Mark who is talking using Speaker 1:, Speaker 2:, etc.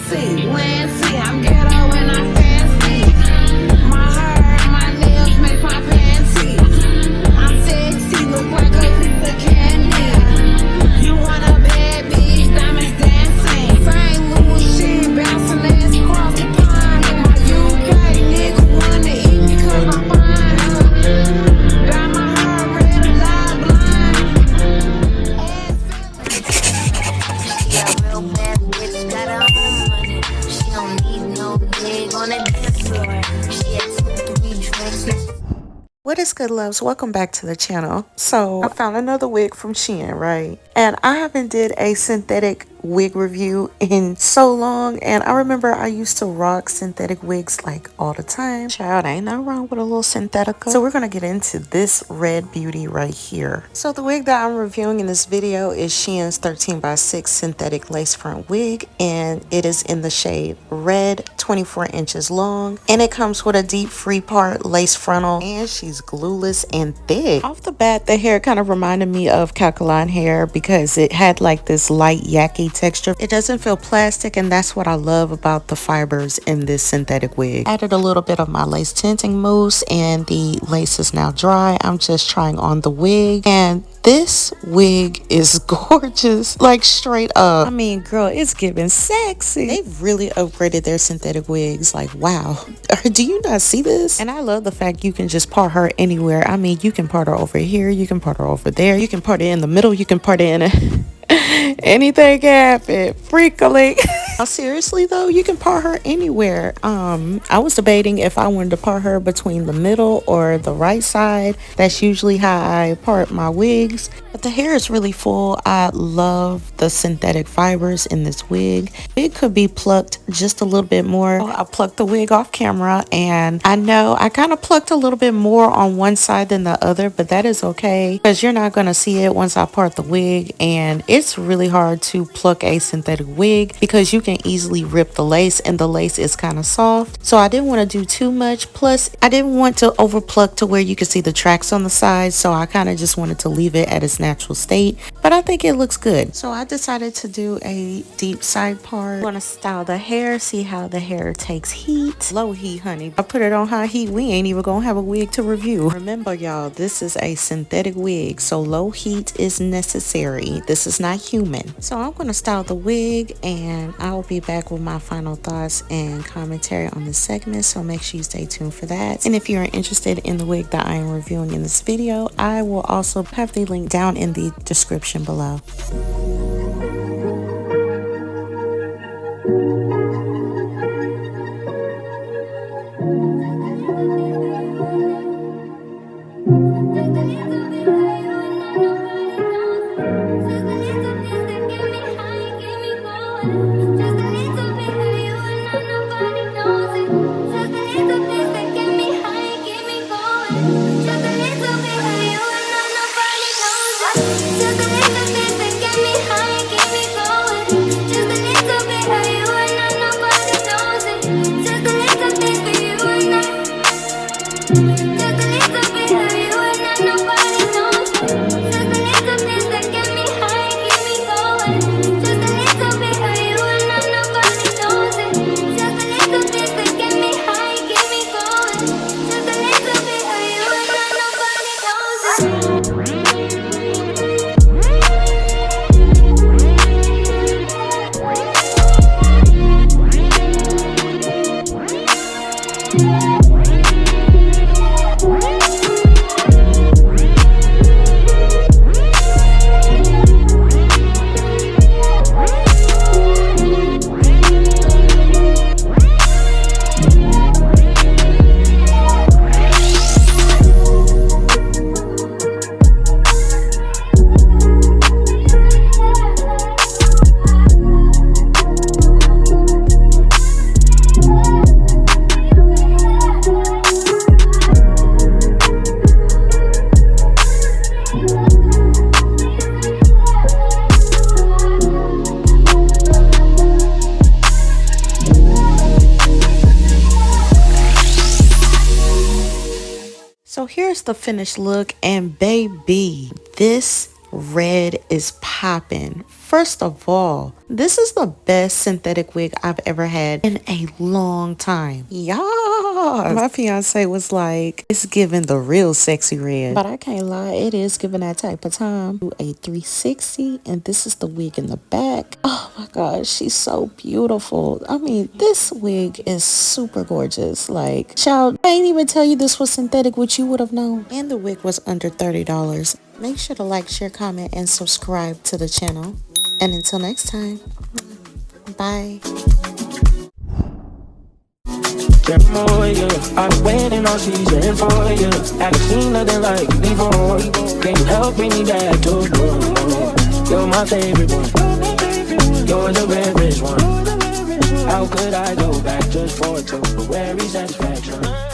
Speaker 1: fancy, Lancy. I'm ghetto and I'm fancy. My hair and my nails make my fancy. I'm sexy, look like a piece of candy. You want a bad bitch, diamonds dancing. St. Louis shit, bouncing ass across the pond. And my UK nigga wanna eat me cause I'm fine. Got my hair red, a lot blind.
Speaker 2: She a real bad bitch, got her own money. She don't need no wig on the dance floor. She had 2, 3 drinks.
Speaker 3: What is good, loves? Welcome back to the channel. So I found another wig from SHEIN, right? And I haven't did a synthetic wig review in so long, and I remember I used to rock synthetic wigs like all the time. Child, ain't nothing wrong with a little synthetica. So we're gonna get into this red beauty right here. So the wig that I'm reviewing in this video is SHEIN's 13x6 synthetic lace front wig, and it is in the shade red, 24 inches long, and it comes with a deep free part lace frontal, and she's glueless and thick. Off the bat, the hair kind of reminded me of Calcaline hair because it had like this light yaki texture. It doesn't feel plastic, and that's what I love about the fibers in this synthetic wig. Added a little bit of my lace tinting mousse, and the lace is now dry. I'm just trying on the wig, and this wig is gorgeous, like straight up. I mean, girl, it's giving sexy. They've really upgraded their synthetic wigs. Like, wow. Do you not see this? And I love the fact you can just part her anywhere. I mean, you can part her over here, you can part her over there, you can part it in the middle, you can part it in a anything can happen. Freakily. Seriously though, you can part her anywhere. I was debating if I wanted to part her between the middle or the right side. That's usually how I part my wigs, but the hair is really full. I love the synthetic fibers in this wig. It could be plucked just a little bit more. I plucked the wig off camera, and I know I kind of plucked a little bit more on one side than the other, but that is okay because you're not going to see it once I part the wig. And it's really hard to pluck a synthetic wig because you can easily rip the lace, and the lace is kind of soft, so I didn't want to do too much. Plus I didn't want to over pluck to where you could see the tracks on the side, so I kind of just wanted to leave it at its natural state, but I think it looks good. So I decided to do a deep side part. I'm gonna style the hair, see how the hair takes heat. Low heat, honey. I put it on high heat, we ain't even gonna have a wig to review. Remember y'all, this is a synthetic wig, so low heat is necessary. This is not human. So I'm gonna style the wig, and I'll be back with my final thoughts and commentary on this segment, so make sure you stay tuned for that. And if you're interested in the wig that I am reviewing in this video, I will also have the link down in the description below. So here's the finished look, and baby, this red is popping. First of all, this is the best synthetic wig I've ever had in a long time. Yeah, my fiance was like, it's giving the real sexy red. But I can't lie, it is giving that type of time. Do a 360, and this is the wig in the back. Oh my gosh, she's so beautiful. I mean, this wig is super gorgeous. Like, child, I ain't even tell you this was synthetic, which you would have known. And the wig was under $30. Make sure to like, share, comment, and subscribe to the channel. And until next time, bye.
Speaker 4: I've been waiting all season for you. Haven't seen nothing like you before. Can you help bring me back to you? You're my favorite one. You're the rarest one. How could I go back just for temporary satisfaction?